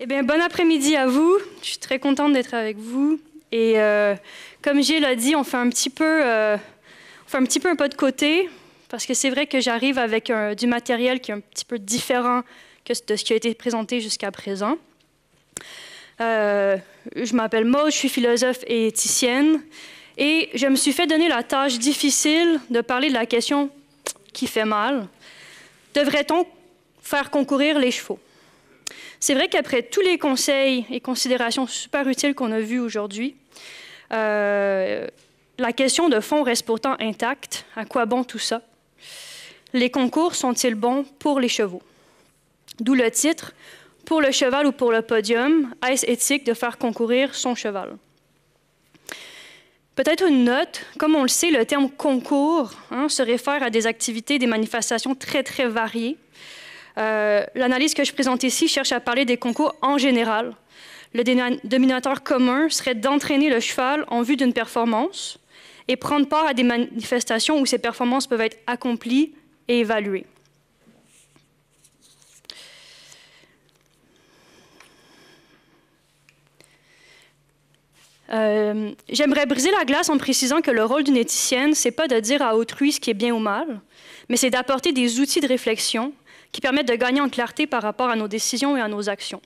Eh bien, bon après-midi à vous. Je suis très contente d'être avec vous. Et comme Gilles l'a dit, on fait un petit peu un pas de côté, parce que c'est vrai que j'arrive avec du matériel qui est un petit peu différent de ce qui a été présenté jusqu'à présent. Je m'appelle Maud, je suis philosophe et éthicienne, et je me suis fait donner la tâche difficile de parler de la question qui fait mal. Devrait-on faire concourir les chevaux? C'est vrai qu'après tous les conseils et considérations super utiles qu'on a vus aujourd'hui, la question de fond reste pourtant intacte. À quoi bon tout ça? Les concours sont-ils bons pour les chevaux? D'où le titre, « Pour le cheval ou pour le podium, est-ce éthique de faire concourir son cheval? » Peut-être une note, comme on le sait, le terme « concours » se réfère à des activités, des manifestations très, très variées. L'analyse que je présente ici cherche à parler des concours en général. Le dénominateur commun serait d'entraîner le cheval en vue d'une performance et prendre part à des manifestations où ces performances peuvent être accomplies et évaluées. J'aimerais briser la glace en précisant que le rôle d'une éthicienne, ce n'est pas de dire à autrui ce qui est bien ou mal, mais c'est d'apporter des outils de réflexion qui permettent de gagner en clarté par rapport à nos décisions et à nos actions.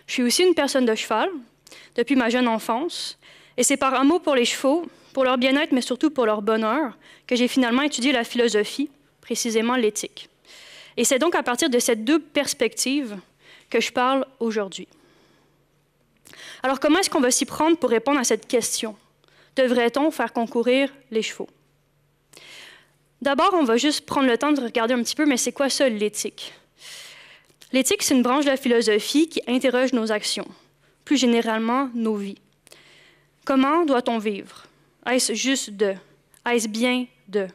Je suis aussi une personne de cheval depuis ma jeune enfance, et c'est par amour pour les chevaux, pour leur bien-être, mais surtout pour leur bonheur, que j'ai finalement étudié la philosophie, précisément l'éthique. Et c'est donc à partir de ces deux perspectives que je parle aujourd'hui. Alors, comment est-ce qu'on va s'y prendre pour répondre à cette question? Devrait-on faire concourir les chevaux? D'abord, on va juste prendre le temps de regarder un petit peu, mais c'est quoi ça, l'éthique? L'éthique, c'est une branche de la philosophie qui interroge nos actions, plus généralement nos vies. Comment doit-on vivre? Est-ce juste de? Est-ce bien de?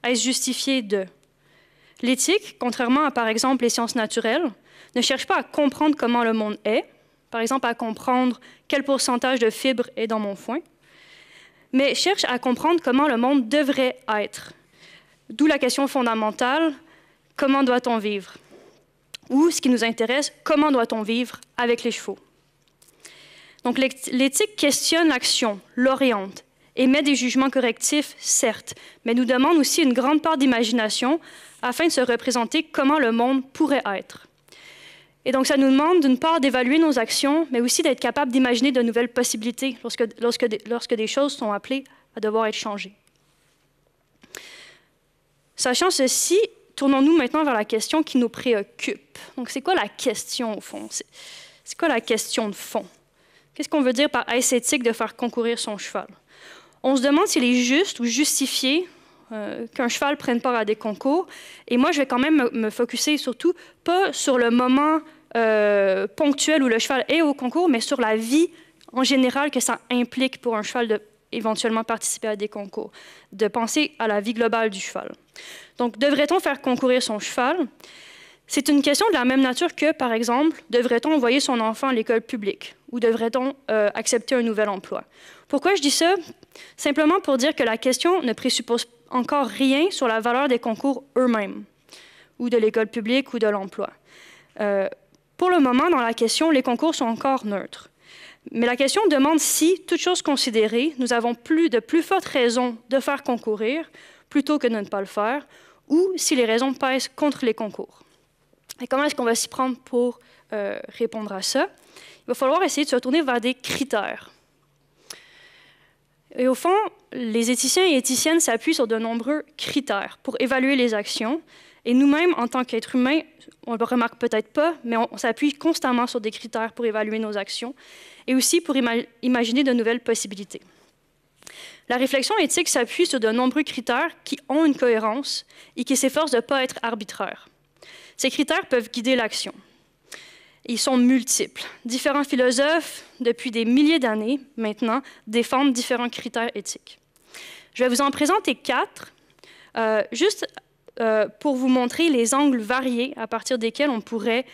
Est-ce justifié de? L'éthique, contrairement à, par exemple, les sciences naturelles, ne cherche pas à comprendre comment le monde est, par exemple à comprendre quel pourcentage de fibres est dans mon foin, mais cherche à comprendre comment le monde devrait être. D'où la question fondamentale, comment doit-on vivre? Ou, ce qui nous intéresse, comment doit-on vivre avec les chevaux? Donc, l'éthique questionne l'action, l'oriente, émet des jugements correctifs, certes, mais nous demande aussi une grande part d'imagination afin de se représenter comment le monde pourrait être. Et donc, ça nous demande d'une part d'évaluer nos actions, mais aussi d'être capable d'imaginer de nouvelles possibilités lorsque des choses sont appelées à devoir être changées. Sachant ceci, tournons-nous maintenant vers la question qui nous préoccupe. Donc, c'est quoi la question, au fond? C'est quoi la question de fond? Qu'est-ce qu'on veut dire par « est-ce éthique de faire concourir son cheval » ? On se demande s'il est juste ou justifié qu'un cheval prenne part à des concours. Et moi, je vais quand même me focusser surtout, pas sur le moment ponctuel où le cheval est au concours, mais sur la vie en général que ça implique pour un cheval de éventuellement participer à des concours, de penser à la vie globale du cheval. Donc, devrait-on faire concourir son cheval? C'est une question de la même nature que, par exemple, devrait-on envoyer son enfant à l'école publique ou devrait-on accepter un nouvel emploi? Pourquoi je dis ça? Simplement pour dire que la question ne présuppose encore rien sur la valeur des concours eux-mêmes, ou de l'école publique ou de l'emploi. Pour le moment, dans la question, les concours sont encore neutres. Mais la question demande si, toutes choses considérées, nous avons de plus fortes raisons de faire concourir plutôt que de ne pas le faire, ou si les raisons pèsent contre les concours. Et comment est-ce qu'on va s'y prendre pour répondre à ça? Il va falloir essayer de se tourner vers des critères. Et au fond, les éthiciens et éthiciennes s'appuient sur de nombreux critères pour évaluer les actions. Et nous-mêmes, en tant qu'êtres humains, on ne le remarque peut-être pas, mais on s'appuie constamment sur des critères pour évaluer nos actions et aussi pour imaginer de nouvelles possibilités. La réflexion éthique s'appuie sur de nombreux critères qui ont une cohérence et qui s'efforcent de ne pas être arbitraires. Ces critères peuvent guider l'action. Ils sont multiples. Différents philosophes, depuis des milliers d'années maintenant, défendent différents critères éthiques. Je vais vous en présenter 4, juste pour vous montrer les angles variés à partir desquels on pourrait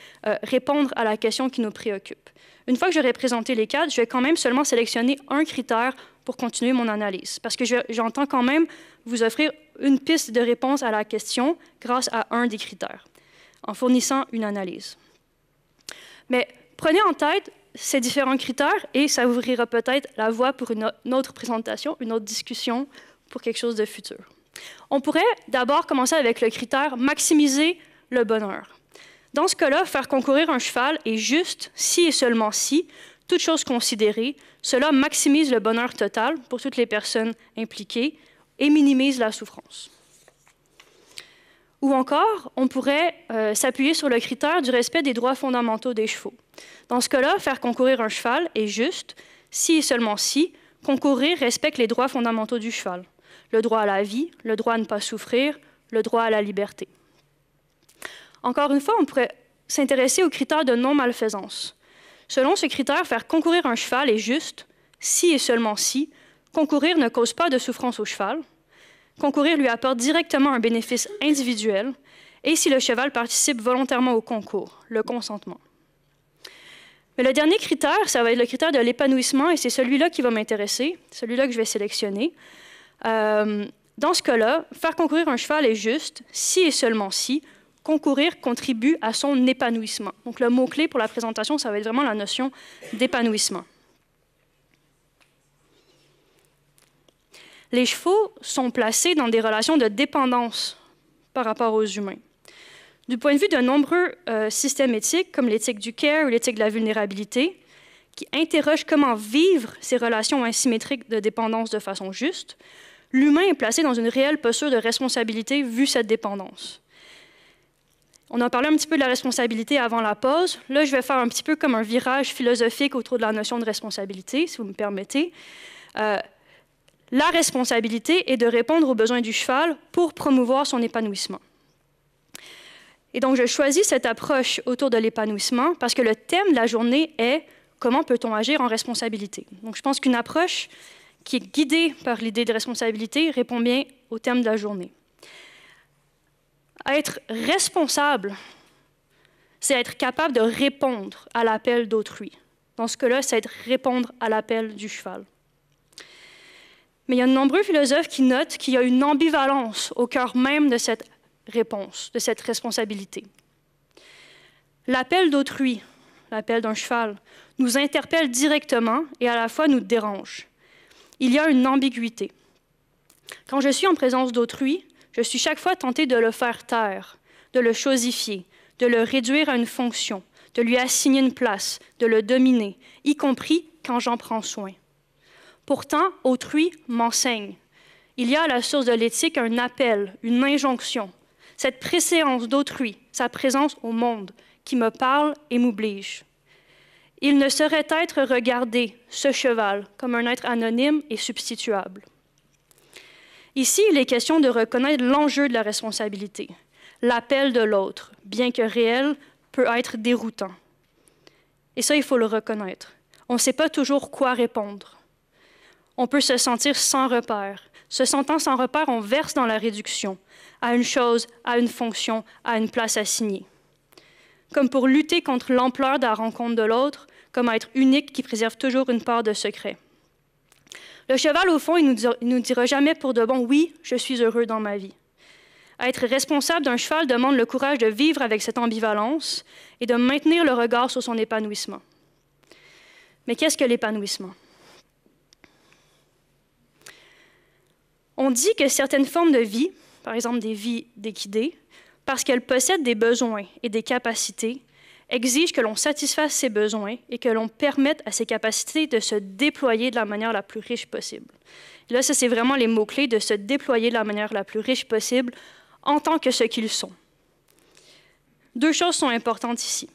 répondre à la question qui nous préoccupe. Une fois que j'aurai présenté les 4, je vais quand même seulement sélectionner un critère pour continuer mon analyse, parce que j'entends quand même vous offrir une piste de réponse à la question grâce à un des critères, en fournissant une analyse. Mais prenez en tête ces différents critères et ça ouvrira peut-être la voie pour une autre présentation, une autre discussion pour quelque chose de futur. On pourrait d'abord commencer avec le critère « maximiser le bonheur ». Dans ce cas-là, faire concourir un cheval est juste si et seulement si, toute chose considérée, cela maximise le bonheur total pour toutes les personnes impliquées et minimise la souffrance. Ou encore, on pourrait s'appuyer sur le critère du respect des droits fondamentaux des chevaux. Dans ce cas-là, faire concourir un cheval est juste si et seulement si concourir respecte les droits fondamentaux du cheval. Le droit à la vie, le droit à ne pas souffrir, le droit à la liberté. Encore une fois, on pourrait s'intéresser au critère de non-malfaisance. Selon ce critère, faire concourir un cheval est juste si et seulement si concourir ne cause pas de souffrance au cheval, concourir lui apporte directement un bénéfice individuel et si le cheval participe volontairement au concours, le consentement. Mais le dernier critère, ça va être le critère de l'épanouissement et c'est celui-là qui va m'intéresser, celui-là que je vais sélectionner. Dans ce cas-là, faire concourir un cheval est juste si et seulement si concourir contribue à son épanouissement. Donc le mot-clé pour la présentation, ça va être vraiment la notion d'épanouissement. Les chevaux sont placés dans des relations de dépendance par rapport aux humains. Du point de vue de nombreux systèmes éthiques, comme l'éthique du care ou l'éthique de la vulnérabilité, qui interrogent comment vivre ces relations asymétriques de dépendance de façon juste, l'humain est placé dans une réelle posture de responsabilité vu cette dépendance. On a parlé un petit peu de la responsabilité avant la pause. Là, je vais faire un petit peu comme un virage philosophique autour de la notion de responsabilité, si vous me permettez. La responsabilité est de répondre aux besoins du cheval pour promouvoir son épanouissement. Et donc, je choisis cette approche autour de l'épanouissement parce que le thème de la journée est « Comment peut-on agir en responsabilité ?» Donc, je pense qu'une approche qui est guidée par l'idée de responsabilité répond bien au thème de la journée. Être responsable, c'est être capable de répondre à l'appel d'autrui. Dans ce cas-là, c'est être répondre à l'appel du cheval. Mais il y a de nombreux philosophes qui notent qu'il y a une ambivalence au cœur même de cette réponse, de cette responsabilité. L'appel d'autrui, l'appel d'un cheval, nous interpelle directement et à la fois nous dérange. Il y a une ambiguïté. Quand je suis en présence d'autrui, je suis chaque fois tentée de le faire taire, de le chosifier, de le réduire à une fonction, de lui assigner une place, de le dominer, y compris quand j'en prends soin. Pourtant, autrui m'enseigne. Il y a à la source de l'éthique un appel, une injonction. Cette préséance d'autrui, sa présence au monde, qui me parle et m'oblige. Il ne saurait être regardé, ce cheval, comme un être anonyme et substituable. Ici, il est question de reconnaître l'enjeu de la responsabilité. L'appel de l'autre, bien que réel, peut être déroutant. Et ça, il faut le reconnaître. On ne sait pas toujours quoi répondre. On peut se sentir sans repère. Se sentant sans repère, on verse dans la réduction, à une chose, à une fonction, à une place assignée. Comme pour lutter contre l'ampleur de la rencontre de l'autre, comme être unique qui préserve toujours une part de secret. Le cheval, au fond, il nous dira jamais pour de bon « oui, je suis heureux dans ma vie ». Être responsable d'un cheval demande le courage de vivre avec cette ambivalence et de maintenir le regard sur son épanouissement. Mais qu'est-ce que l'épanouissement? On dit que certaines formes de vie, par exemple des vies d'équidés, parce qu'elles possèdent des besoins et des capacités, exigent que l'on satisfasse ces besoins et que l'on permette à ces capacités de se déployer de la manière la plus riche possible. Et là, ça, c'est vraiment les mots-clés de se déployer de la manière la plus riche possible en tant que ce qu'ils sont. Deux choses sont importantes ici.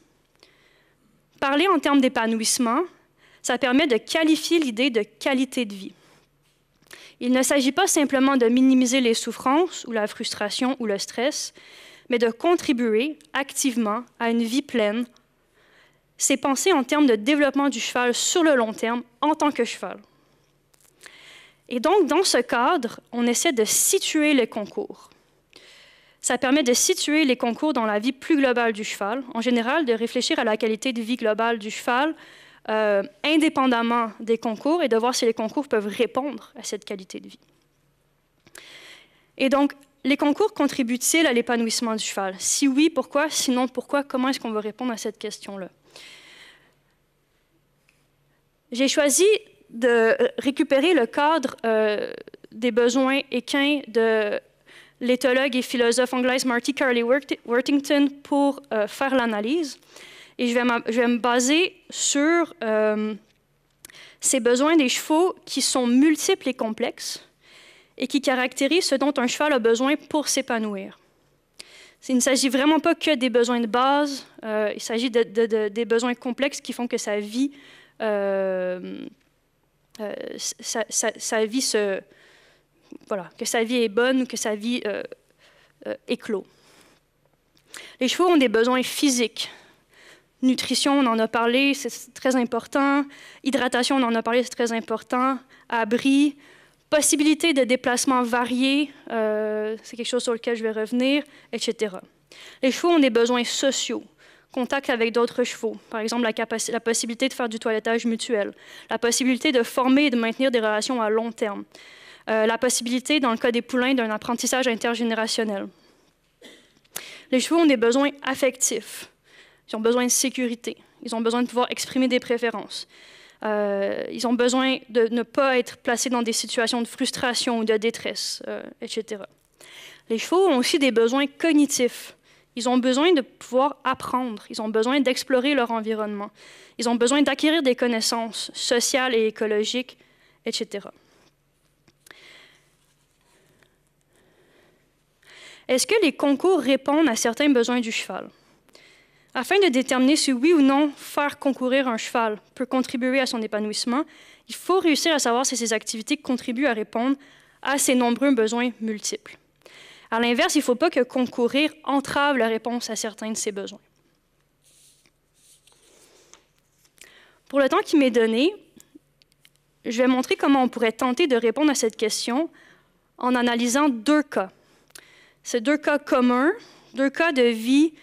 Parler en termes d'épanouissement, ça permet de qualifier l'idée de qualité de vie. Il ne s'agit pas simplement de minimiser les souffrances ou la frustration ou le stress, mais de contribuer activement à une vie pleine. C'est penser en termes de développement du cheval sur le long terme en tant que cheval. Et donc, dans ce cadre, on essaie de situer les concours. Ça permet de situer les concours dans la vie plus globale du cheval, en général de réfléchir à la qualité de vie globale du cheval, indépendamment des concours et de voir si les concours peuvent répondre à cette qualité de vie. Et donc, les concours contribuent-ils à l'épanouissement du cheval? Si oui, pourquoi? Sinon, pourquoi? Comment est-ce qu'on va répondre à cette question-là? J'ai choisi de récupérer le cadre des besoins équins de l'éthologue et philosophe anglaise Marty Carley Worthington pour faire l'analyse. Et je vais me baser sur ces besoins des chevaux qui sont multiples et complexes et qui caractérisent ce dont un cheval a besoin pour s'épanouir. Il ne s'agit vraiment pas que des besoins de base, il s'agit des besoins complexes qui font que sa vie, que sa vie est bonne ou que sa vie éclot. Les chevaux ont des besoins physiques. Nutrition, on en a parlé, c'est très important. Hydratation, on en a parlé, c'est très important. Abri, possibilité de déplacement variés, c'est quelque chose sur lequel je vais revenir, etc. Les chevaux ont des besoins sociaux, contact avec d'autres chevaux, par exemple la possibilité de faire du toilettage mutuel, la possibilité de former et de maintenir des relations à long terme, la possibilité, dans le cas des poulains, d'un apprentissage intergénérationnel. Les chevaux ont des besoins affectifs. Ils ont besoin de sécurité. Ils ont besoin de pouvoir exprimer des préférences. Ils ont besoin de ne pas être placés dans des situations de frustration ou de détresse, etc. Les chevaux ont aussi des besoins cognitifs. Ils ont besoin de pouvoir apprendre. Ils ont besoin d'explorer leur environnement. Ils ont besoin d'acquérir des connaissances sociales et écologiques, etc. Est-ce que les concours répondent à certains besoins du cheval? Afin de déterminer si oui ou non faire concourir un cheval peut contribuer à son épanouissement, il faut réussir à savoir si ces activités contribuent à répondre à ces nombreux besoins multiples. À l'inverse, il ne faut pas que concourir entrave la réponse à certains de ces besoins. Pour le temps qui m'est donné, je vais montrer comment on pourrait tenter de répondre à cette question en analysant deux cas. Ces deux cas communs, deux cas de vie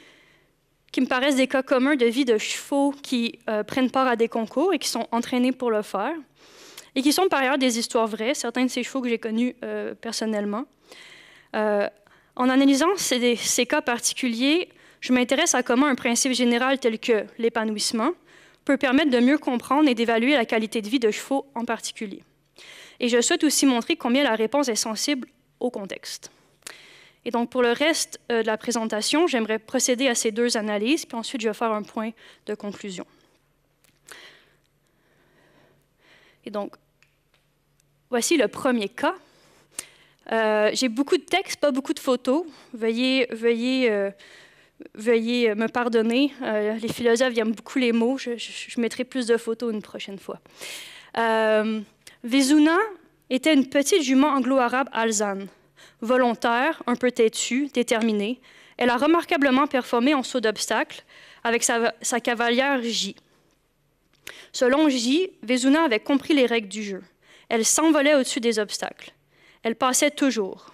qui me paraissent des cas communs de vie de chevaux qui prennent part à des concours et qui sont entraînés pour le faire, et qui sont par ailleurs des histoires vraies, certains de ces chevaux que j'ai connus personnellement. En analysant ces cas particuliers, je m'intéresse à comment un principe général tel que l'épanouissement peut permettre de mieux comprendre et d'évaluer la qualité de vie de chevaux en particulier. Et je souhaite aussi montrer combien la réponse est sensible au contexte. Et donc, pour le reste de la présentation, j'aimerais procéder à ces deux analyses, puis ensuite, je vais faire un point de conclusion. Et donc, voici le premier cas. J'ai beaucoup de textes, pas beaucoup de photos. Veuillez me pardonner. Les philosophes aiment beaucoup les mots. Je mettrai plus de photos une prochaine fois. Vezuna était une petite jument anglo-arabe alezane. Volontaire, un peu têtue, déterminée, elle a remarquablement performé en saut d'obstacle avec sa cavalière J. Selon J, Vezuna avait compris les règles du jeu. Elle s'envolait au-dessus des obstacles. Elle passait toujours.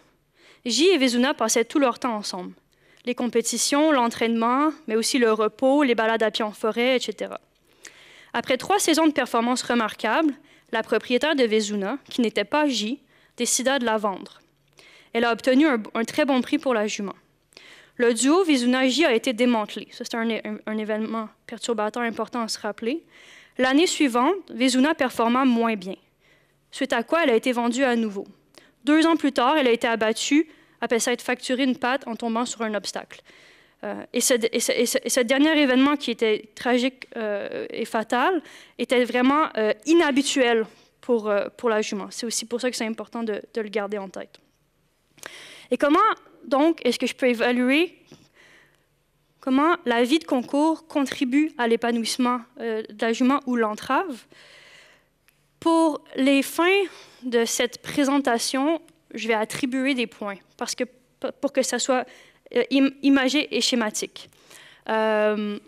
J et Vezuna passaient tout leur temps ensemble. Les compétitions, l'entraînement, mais aussi le repos, les balades à pied en forêt, etc. Après 3 saisons de performances remarquables, la propriétaire de Vezuna, qui n'était pas J, décida de la vendre. Elle a obtenu un très bon prix pour la jument. Le duo Vezuna-J a été démantelé. Ça, c'est un événement perturbateur important à se rappeler. L'année suivante, Vezuna performa moins bien, suite à quoi elle a été vendue à nouveau. 2 ans plus tard, elle a été abattue après s'être fracturé une patte en tombant sur un obstacle. Et ce dernier événement qui était tragique et fatal était vraiment inhabituel pour la jument. C'est aussi pour ça que c'est important de le garder en tête. Et comment, donc, est-ce que je peux évaluer comment la vie de concours contribue à l'épanouissement de la jument ou l'entrave? Pour les fins de cette présentation, je vais attribuer des points pour que ça soit imagé et schématique. Bien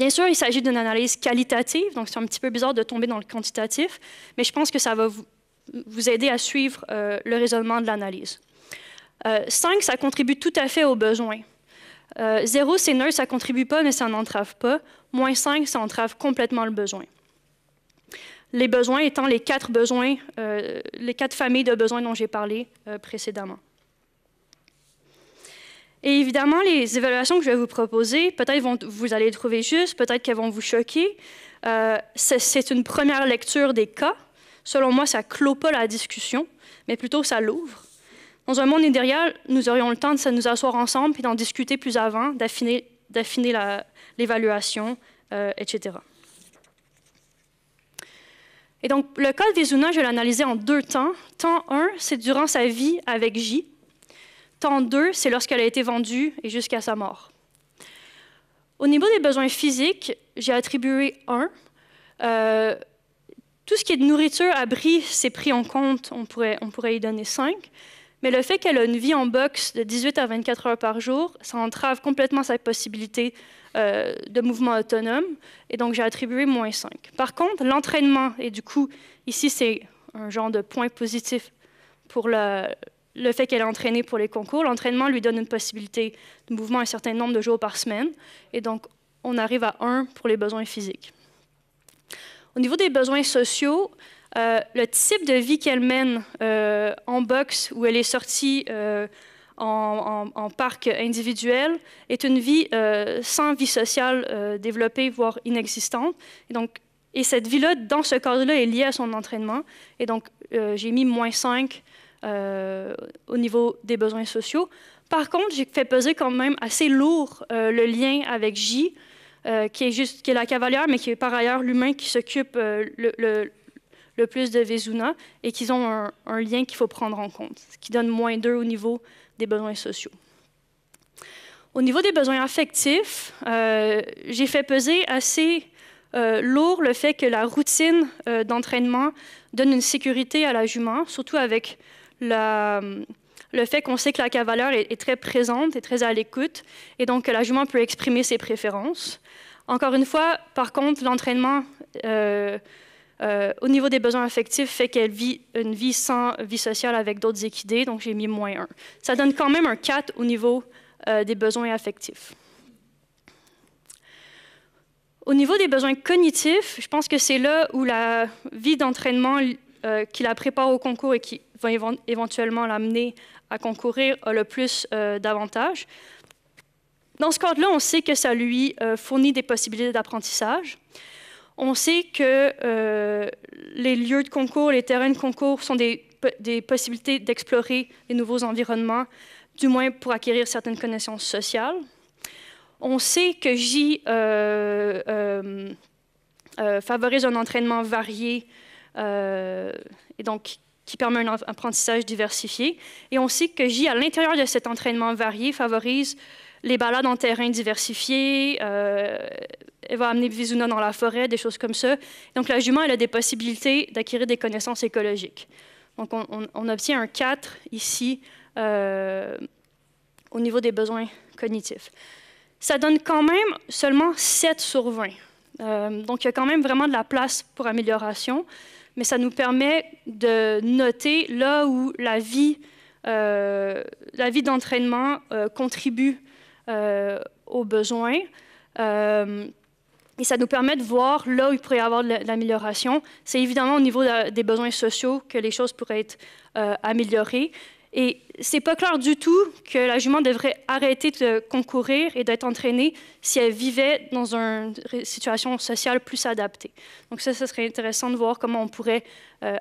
sûr, il s'agit d'une analyse qualitative, donc c'est un petit peu bizarre de tomber dans le quantitatif, mais je pense que ça va vous aider à suivre le raisonnement de l'analyse. 5, ça contribue tout à fait aux besoins. 0, c'est neutre, ça ne contribue pas, mais ça n'entrave pas. Moins 5, ça entrave complètement le besoin. Les besoins étant les 4 familles de besoins dont j'ai parlé précédemment. Et évidemment, les évaluations que je vais vous proposer, peut-être vous allez les trouver justes, peut-être qu'elles vont vous choquer. C'est une première lecture des cas. Selon moi, ça ne clôt pas la discussion, mais plutôt ça l'ouvre. Dans un monde idéal, nous aurions le temps de nous asseoir ensemble et d'en discuter plus avant, d'affiner l'évaluation, etc. Et donc, le cas de Vezuna, je vais l'analyser en 2 temps. Temps 1, c'est durant sa vie avec J. Temps 2, c'est lorsqu'elle a été vendue et jusqu'à sa mort. Au niveau des besoins physiques, j'ai attribué 1. Tout ce qui est de nourriture, abri, c'est pris en compte, on pourrait y donner 5. Mais le fait qu'elle a une vie en box de 18 à 24 heures par jour, ça entrave complètement sa possibilité de mouvement autonome. Et donc, j'ai attribué -5. Par contre, l'entraînement, et du coup, ici, c'est un genre de point positif pour le fait qu'elle est entraînée pour les concours. L'entraînement lui donne une possibilité de mouvement un certain nombre de jours par semaine. Et donc, on arrive à 1 pour les besoins physiques. Au niveau des besoins sociaux, le type de vie qu'elle mène en box, où elle est sortie en parc individuel, est une vie sans vie sociale développée, voire inexistante. Et cette vie-là, dans ce cadre-là, est liée à son entraînement. Et donc, j'ai mis -5 au niveau des besoins sociaux. Par contre, j'ai fait peser quand même assez lourd le lien avec J, qui est la cavalière, mais qui est par ailleurs l'humain qui s'occupe le plus de Vezuna, et qu'ils ont un lien qu'il faut prendre en compte, ce qui donne -2 au niveau des besoins sociaux. Au niveau des besoins affectifs, j'ai fait peser assez lourd le fait que la routine d'entraînement donne une sécurité à la jument, surtout avec le fait qu'on sait que la cavalière est très présente et très à l'écoute, et donc que la jument peut exprimer ses préférences. Encore une fois, par contre, l'entraînement au niveau des besoins affectifs fait qu'elle vit une vie sans vie sociale avec d'autres équidés, donc j'ai mis -1. Ça donne quand même un 4 au niveau des besoins affectifs. Au niveau des besoins cognitifs, je pense que c'est là où la vie d'entraînement qui la prépare au concours et qui va éventuellement l'amener à concourir a le plus d'avantages. Dans ce cadre-là, on sait que ça lui fournit des possibilités d'apprentissage. On sait que les lieux de concours, les terrains de concours sont des possibilités d'explorer les nouveaux environnements, du moins pour acquérir certaines connaissances sociales. On sait que J favorise un entraînement varié et donc qui permet un apprentissage diversifié. Et on sait que J, à l'intérieur de cet entraînement varié, favorise les balades en terrain diversifiés, elle va amener Vezuna dans la forêt, des choses comme ça. Donc la jument, elle a des possibilités d'acquérir des connaissances écologiques. Donc on obtient un 4 ici au niveau des besoins cognitifs. Ça donne quand même seulement 7 sur 20. Donc il y a quand même vraiment de la place pour amélioration, mais ça nous permet de noter là où la vie d'entraînement contribue aux besoins. Et ça nous permet de voir là où il pourrait y avoir de l'amélioration. C'est évidemment au niveau des besoins sociaux que les choses pourraient être améliorées. Et c'est pas clair du tout que la jument devrait arrêter de concourir et d'être entraînée si elle vivait dans une situation sociale plus adaptée. Donc ça serait intéressant de voir comment on pourrait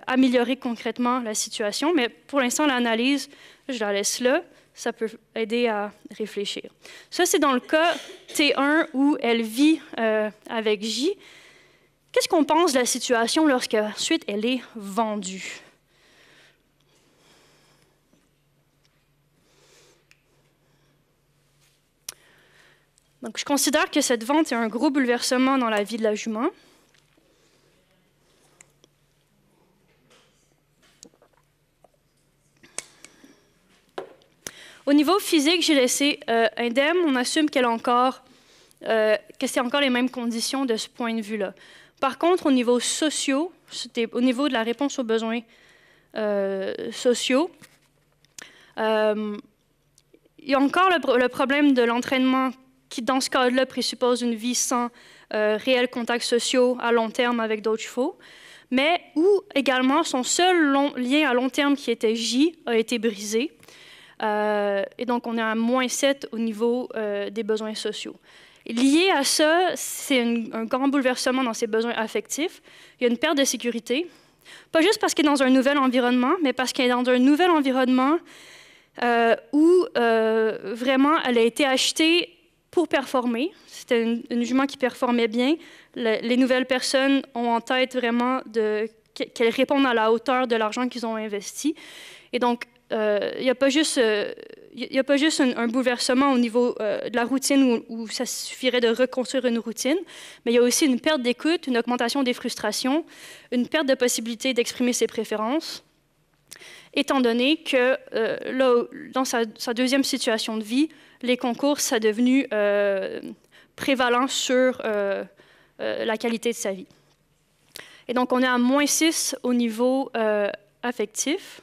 améliorer concrètement la situation. Mais pour l'instant, l'analyse, je la laisse là. Ça peut aider à réfléchir. Ça, c'est dans le cas T1 où elle vit avec J. Qu'est-ce qu'on pense de la situation lorsqu'ensuite elle est vendue? Donc, je considère que cette vente est un gros bouleversement dans la vie de la jument. Au niveau physique, j'ai laissé indemne. On assume qu'elle a encore, que c'est encore les mêmes conditions de ce point de vue-là. Par contre, au niveau social, au niveau de la réponse aux besoins sociaux, il y a encore le problème de l'entraînement qui, dans ce cadre-là, présuppose une vie sans réels contacts sociaux à long terme avec d'autres chevaux, mais où également son seul lien à long terme qui était J a été brisé. Et donc, on est à -7 au niveau des besoins sociaux. Et lié à ça, c'est un grand bouleversement dans ses besoins affectifs. Il y a une perte de sécurité, pas juste parce qu'il est dans un nouvel environnement, mais parce qu'il est dans un nouvel environnement où vraiment elle a été achetée pour performer. C'était une jument qui performait bien. Les nouvelles personnes ont en tête vraiment qu'elles répondent à la hauteur de l'argent qu'ils ont investi. Et donc, il n'y a pas juste, un bouleversement au niveau de la routine où ça suffirait de reconstruire une routine, mais il y a aussi une perte d'écoute, une augmentation des frustrations, une perte de possibilité d'exprimer ses préférences, étant donné que là, dans sa deuxième situation de vie, les concours, ça a devenu prévalent sur la qualité de sa vie. Et donc, on est à -6 au niveau affectif.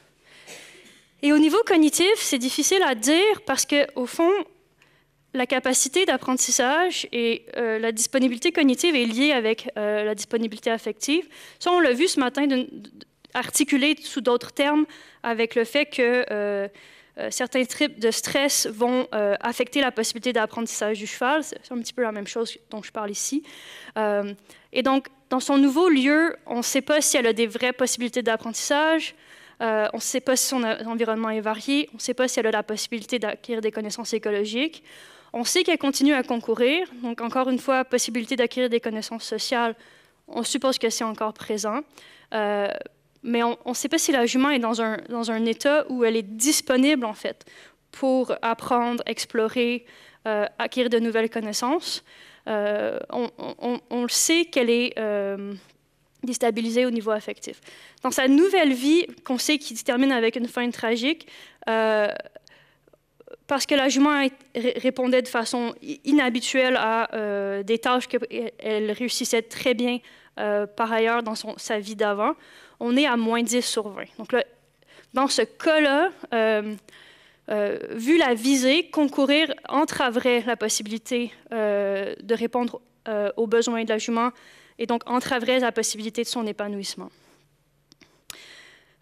Et au niveau cognitif, c'est difficile à dire parce qu'au fond, la capacité d'apprentissage et la disponibilité cognitive est liée avec la disponibilité affective. Ça, on l'a vu ce matin, articulé sous d'autres termes avec le fait que certains types de stress vont affecter la possibilité d'apprentissage du cheval. C'est un petit peu la même chose dont je parle ici. Et donc, dans son nouveau lieu, on ne sait pas si elle a des vraies possibilités d'apprentissage. On ne sait pas si son environnement est varié. On ne sait pas si elle a la possibilité d'acquérir des connaissances écologiques. On sait qu'elle continue à concourir. Donc, encore une fois, possibilité d'acquérir des connaissances sociales, on suppose que c'est encore présent. Mais on ne sait pas si la jument est dans un état où elle est disponible, en fait, pour apprendre, explorer, acquérir de nouvelles connaissances. On le sait qu'elle est déstabilisée au niveau affectif. Dans sa nouvelle vie, qu'on sait qui se termine avec une fin tragique, parce que la jument répondait de façon inhabituelle à des tâches qu'elle réussissait très bien par ailleurs dans sa vie d'avant, on est à -10/20. Donc là, dans ce cas-là, vu la visée, concourir entraverait la possibilité de répondre aux besoins de la jument et donc entraverait la possibilité de son épanouissement.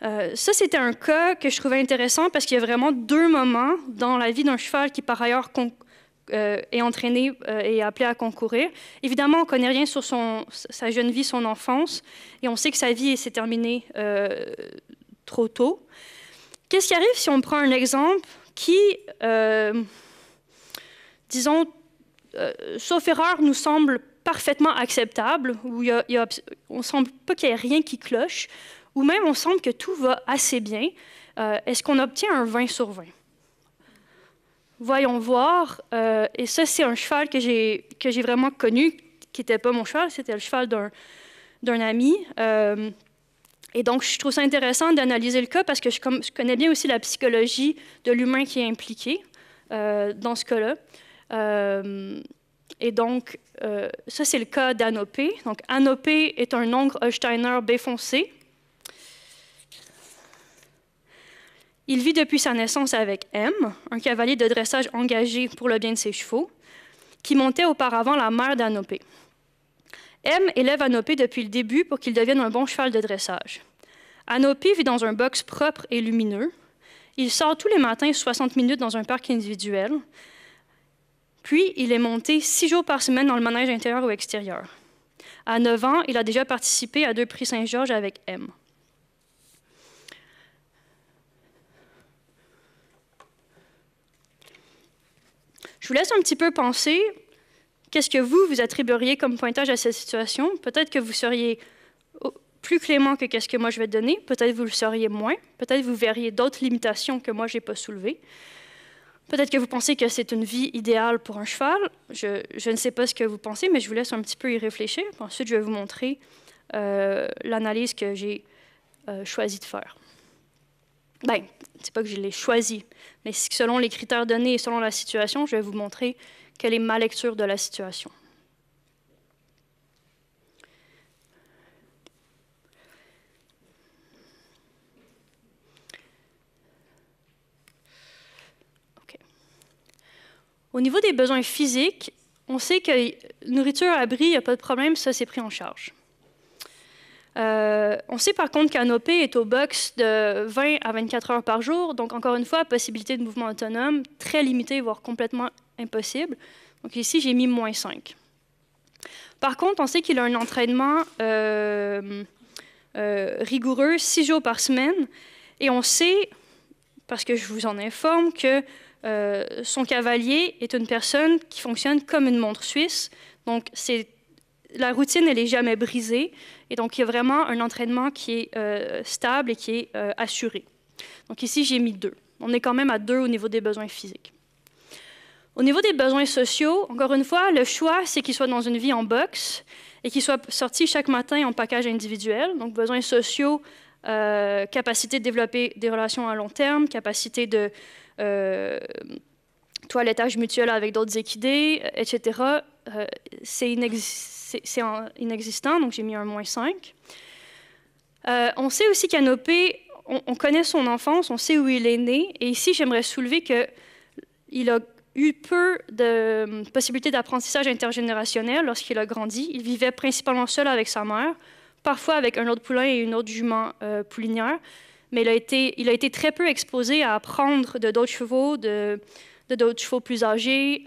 Ça, c'était un cas que je trouvais intéressant parce qu'il y a vraiment deux moments dans la vie d'un cheval qui, par ailleurs, est entraîné et appelé à concourir. Évidemment, on ne connaît rien sur sa jeune vie, son enfance, et on sait que sa vie s'est terminée trop tôt. Qu'est-ce qui arrive si on prend un exemple qui, disons, sauf erreur, nous semble parfaitement acceptable, où on ne semble pas qu'il y ait rien qui cloche, ou même on semble que tout va assez bien, est-ce qu'on obtient un 20/20? Voyons voir. Et ça, c'est un cheval que j'ai vraiment connu, qui n'était pas mon cheval, c'était le cheval d'un ami. Et donc, je trouve ça intéressant d'analyser le cas parce que je connais bien aussi la psychologie de l'humain qui est impliqué dans ce cas-là. Et donc, ça, c'est le cas d'Anopé. Donc, Anopé est un hongre Holsteiner B foncé. Il vit depuis sa naissance avec M, un cavalier de dressage engagé pour le bien de ses chevaux, qui montait auparavant la mère d'Anopé. M élève Anopé depuis le début pour qu'il devienne un bon cheval de dressage. Anopé vit dans un box propre et lumineux. Il sort tous les matins 60 minutes dans un parc individuel. Puis, il est monté 6 jours par semaine dans le manège intérieur ou extérieur. À 9 ans, il a déjà participé à 2 prix Saint-Georges avec M. Je vous laisse un petit peu penser, qu'est-ce que vous attribueriez comme pointage à cette situation? Peut-être que vous seriez plus clément que qu'est-ce que moi je vais donner, peut-être vous le seriez moins, peut-être vous verriez d'autres limitations que moi je n'ai pas soulevées. Peut-être que vous pensez que c'est une vie idéale pour un cheval. Je ne sais pas ce que vous pensez, mais je vous laisse un petit peu y réfléchir. Ensuite, je vais vous montrer l'analyse que j'ai choisi de faire. Bien, c'est pas que je l'ai choisi, mais selon les critères donnés et selon la situation, je vais vous montrer quelle est ma lecture de la situation. Okay. Au niveau des besoins physiques, on sait que nourriture, abri, il n'y a pas de problème, ça c'est pris en charge. On sait par contre Canopé est au box de 20 à 24 heures par jour, donc encore une fois, possibilité de mouvement autonome très limitée, voire complètement impossible. Donc ici, j'ai mis -5. Par contre, on sait qu'il a un entraînement rigoureux 6 jours par semaine, et on sait, parce que je vous en informe, que son cavalier est une personne qui fonctionne comme une montre suisse, donc la routine, elle n'est jamais brisée. Et donc, il y a vraiment un entraînement qui est stable et qui est assuré. Donc ici, j'ai mis 2. On est quand même à 2 au niveau des besoins physiques. Au niveau des besoins sociaux, encore une fois, le choix, c'est qu'il soit dans une vie en boxe et qu'il soit sorti chaque matin en package individuel. Donc, besoins sociaux, capacité de développer des relations à long terme, capacité de toilettage mutuel avec d'autres équidés, etc. C'est inexistant, donc j'ai mis un -5. On sait aussi Canopé, on connaît son enfance, on sait où il est né, et ici j'aimerais soulever qu'il a eu peu de possibilités d'apprentissage intergénérationnel lorsqu'il a grandi. Il vivait principalement seul avec sa mère, parfois avec un autre poulain et une autre jument poulinière, mais il a été très peu exposé à apprendre de d'autres chevaux, de d'autres chevaux plus âgés,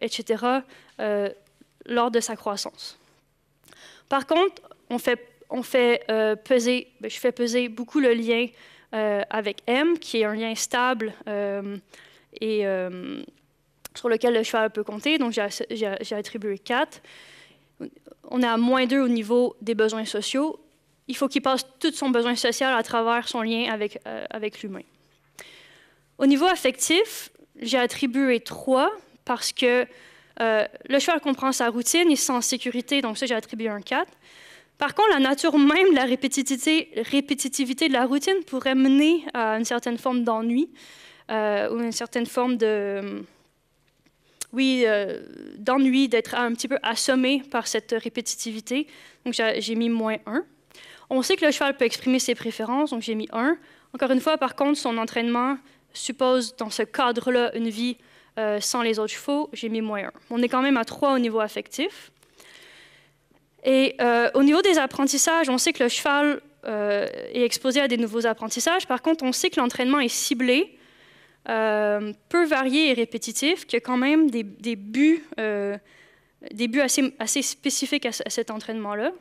etc., lors de sa croissance. Par contre, je fais peser beaucoup le lien avec M, qui est un lien stable et sur lequel le cheval peut compter. Donc, j'ai attribué 4. On est à -2 au niveau des besoins sociaux. Il faut qu'il passe tout son besoin social à travers son lien avec l'humain. Au niveau affectif, j'ai attribué 3 parce que le cheval comprend sa routine, il se sent en sécurité, donc ça, j'ai attribué un 4. Par contre, la nature même de la répétitivité de la routine pourrait mener à une certaine forme d'ennui ou une certaine forme d'ennui, d'être un petit peu assommé par cette répétitivité. Donc, j'ai mis -1. On sait que le cheval peut exprimer ses préférences, donc j'ai mis 1. Encore une fois, par contre, son entraînement suppose dans ce cadre-là une vie sans les autres chevaux, j'ai mis -1. On est quand même à 3 au niveau affectif. Et au niveau des apprentissages, on sait que le cheval est exposé à des nouveaux apprentissages. Par contre, on sait que l'entraînement est ciblé, peu varié et répétitif, qu'il y a quand même des buts assez spécifiques à cet entraînement-là.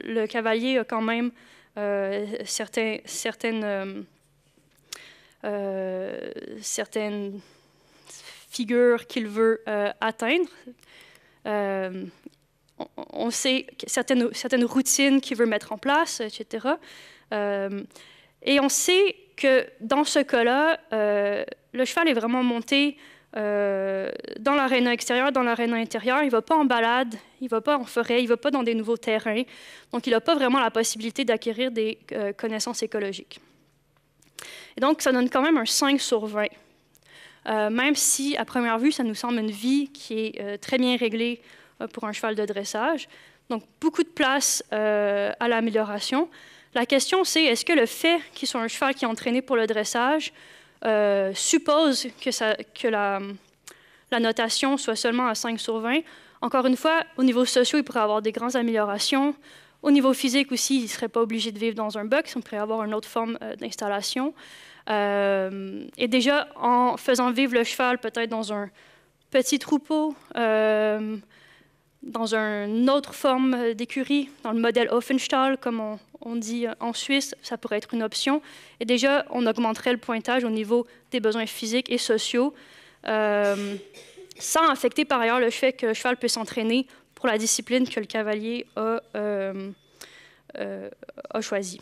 Le cavalier a quand même certaines figures qu'il veut atteindre. On sait certaines routines qu'il veut mettre en place, etc. Et on sait que dans ce cas-là, le cheval est vraiment monté dans l'aréna extérieure, dans l'aréna intérieure. Il ne va pas en balade, il ne va pas en forêt, il ne va pas dans des nouveaux terrains. Donc, il n'a pas vraiment la possibilité d'acquérir des connaissances écologiques. Et donc, ça donne quand même un 5 sur 20. Même si, à première vue, ça nous semble une vie qui est très bien réglée pour un cheval de dressage. Donc, beaucoup de place à l'amélioration. La question, c'est est-ce que le fait qu'il soit un cheval qui est entraîné pour le dressage suppose que la notation soit seulement à 5 sur 20? Encore une fois, au niveau social, il pourrait avoir des grandes améliorations. Au niveau physique aussi, il ne serait pas obligé de vivre dans un box. On pourrait avoir une autre forme d'installation. Et déjà, en faisant vivre le cheval peut-être dans un petit troupeau, dans une autre forme d'écurie, dans le modèle Offenstall, comme on dit en Suisse, ça pourrait être une option. Et déjà, on augmenterait le pointage au niveau des besoins physiques et sociaux, sans affecter par ailleurs le fait que le cheval peut s'entraîner pour la discipline que le cavalier a choisie.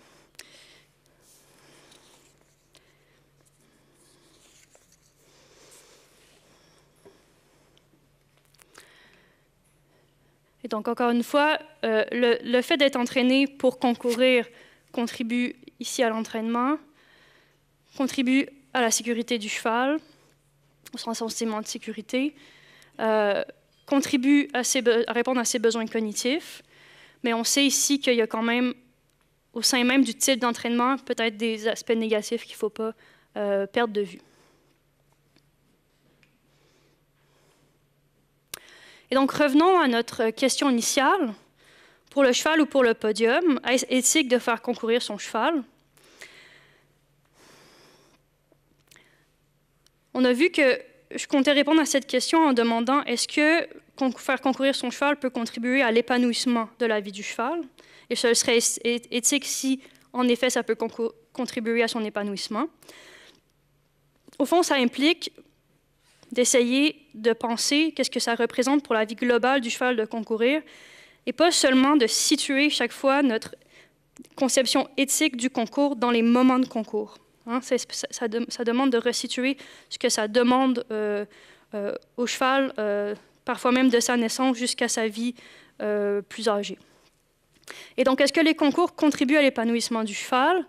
Et donc, encore une fois, le fait d'être entraîné pour concourir contribue ici à l'entraînement, contribue à la sécurité du cheval, au sentiment de sécurité, contribue à répondre à ses besoins cognitifs. Mais on sait ici qu'il y a quand même, au sein même du type d'entraînement, peut-être des aspects négatifs qu'il ne faut pas perdre de vue. Et donc, revenons à notre question initiale. pour le cheval ou pour le podium? Est-ce éthique de faire concourir son cheval? On a vu que je comptais répondre à cette question en demandant est-ce que faire concourir son cheval peut contribuer à l'épanouissement de la vie du cheval? Et ce serait éthique si, en effet, ça peut contribuer à son épanouissement. Au fond, ça implique d'essayer de penser qu'est-ce que ça représente pour la vie globale du cheval de concourir, et pas seulement de situer chaque fois notre conception éthique du concours dans les moments de concours. Hein, ça demande de resituer ce que ça demande au cheval, parfois même de sa naissance jusqu'à sa vie plus âgée. Et donc, est-ce que les concours contribuent à l'épanouissement du cheval?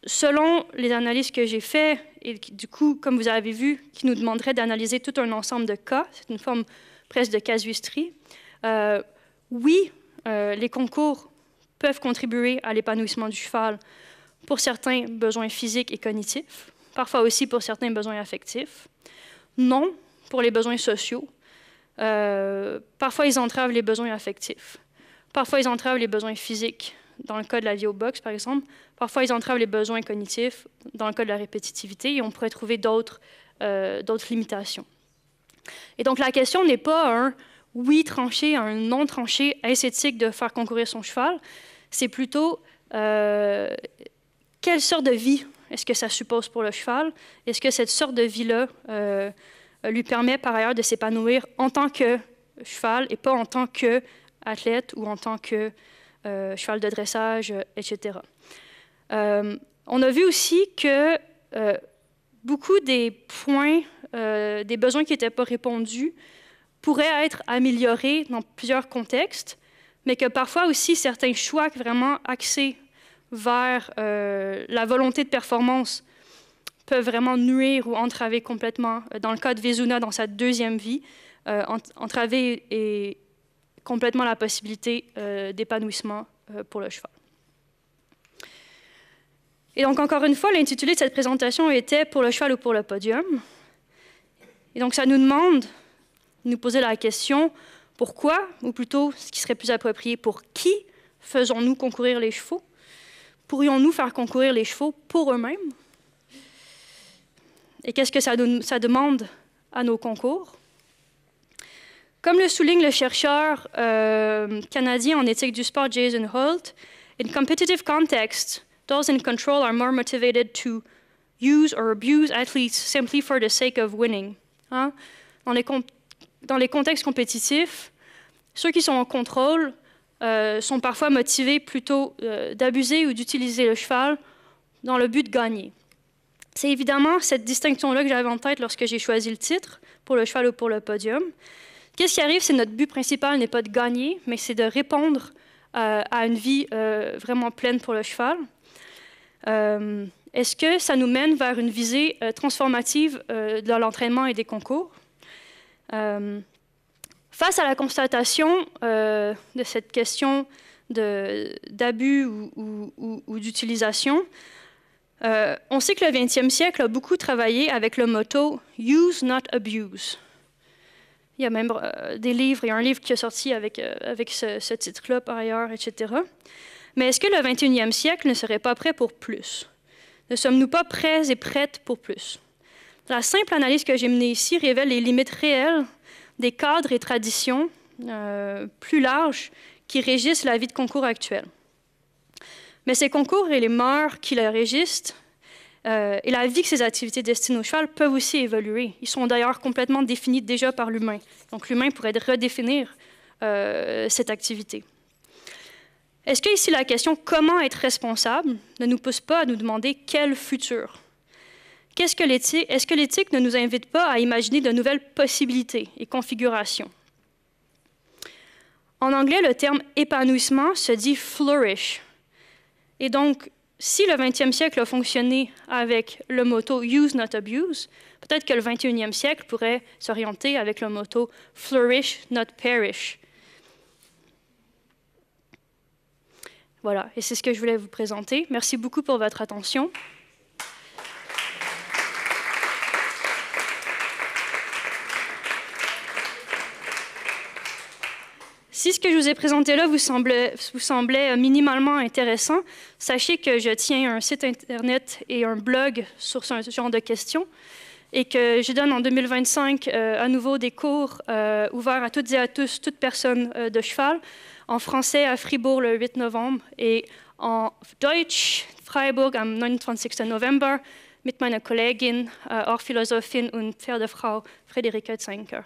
Selon les analyses que j'ai faites, et du coup, comme vous avez vu, qui nous demanderaient d'analyser tout un ensemble de cas, c'est une forme presque de casuisterie, oui, les concours peuvent contribuer à l'épanouissement du cheval pour certains besoins physiques et cognitifs, parfois aussi pour certains besoins affectifs. Non, pour les besoins sociaux. Parfois, ils entravent les besoins affectifs. Parfois, ils entravent les besoins physiques, dans le cas de la vie au box, par exemple. Parfois, ils entravent les besoins cognitifs, dans le cas de la répétitivité, et on pourrait trouver d'autres limitations. Et donc, la question n'est pas un oui tranché, un non tranché, est-ce éthique de faire concourir son cheval? C'est plutôt quelle sorte de vie est-ce que ça suppose pour le cheval? Est-ce que cette sorte de vie-là lui permet par ailleurs de s'épanouir en tant que cheval et pas en tant qu'athlète ou en tant que cheval de dressage, etc. On a vu aussi que beaucoup des points, des besoins qui n'étaient pas répondus pourraient être améliorés dans plusieurs contextes, mais que parfois aussi certains choix vraiment axés vers la volonté de performance peuvent vraiment nuire ou entraver complètement. Dans le cas de Vezuna, dans sa deuxième vie, entraver complètement la possibilité d'épanouissement pour le cheval. Et donc, encore une fois, l'intitulé de cette présentation était « Pour le cheval ou pour le podium ». Et donc, ça nous demande de nous poser la question « Pourquoi ?» ou plutôt, ce qui serait plus approprié, « Pour qui faisons-nous concourir les chevaux? Pourrions-nous faire concourir les chevaux pour eux-mêmes? Et qu'est-ce que ça demande à nos concours? Comme le souligne le chercheur canadien en éthique du sport Jason Holt, « In competitive context, those in control are more motivated to use or abuse athletes simply for the sake of winning. » Hein? Dans les contextes compétitifs, ceux qui sont en contrôle sont parfois motivés plutôt d'abuser ou d'utiliser le cheval dans le but de gagner. C'est évidemment cette distinction-là que j'avais en tête lorsque j'ai choisi le titre, pour le cheval ou pour le podium. Qu'est-ce qui arrive, c'est que notre but principal n'est pas de gagner, mais c'est de répondre à une vie vraiment pleine pour le cheval. Est-ce que ça nous mène vers une visée transformative de l'entraînement et des concours? Face à la constatation de cette question d'abus ou d'utilisation, on sait que le 20e siècle a beaucoup travaillé avec le motto « Use, not abuse ». Il y a même des livres, il y a un livre qui est sorti avec ce titre-là par ailleurs, etc. Mais est-ce que le 21e siècle ne serait pas prêt pour plus? Ne sommes-nous pas prêts et prêtes pour plus? La simple analyse que j'ai menée ici révèle les limites réelles des cadres et traditions plus larges qui régissent la vie de concours actuelle. Mais ces concours et les mœurs qui les régissent et la vie que ces activités destinées au cheval peuvent aussi évoluer. Ils sont d'ailleurs complètement définis déjà par l'humain. Donc l'humain pourrait redéfinir cette activité. Est-ce que ici la question « comment être responsable » ne nous pousse pas à nous demander quel futur? Est-ce que l'éthique ne nous invite pas à imaginer de nouvelles possibilités et configurations? En anglais, le terme « épanouissement » se dit « flourish ». Et donc, si le 20e siècle a fonctionné avec le motto « use, not abuse », peut-être que le 21e siècle pourrait s'orienter avec le motto « flourish, not perish ». Voilà, et c'est ce que je voulais vous présenter. Merci beaucoup pour votre attention. Si ce que je vous ai présenté là vous semblait minimalement intéressant, sachez que je tiens un site Internet et un blog sur ce genre de questions et que je donne en 2025 à nouveau des cours ouverts à toutes et à tous, toute personne de cheval, en français à Fribourg le 8 novembre et en Deutsch, Freiburg am 29. November mit meiner Kollegin, auch Philosophin und Pferdefrau Friederike Zenker.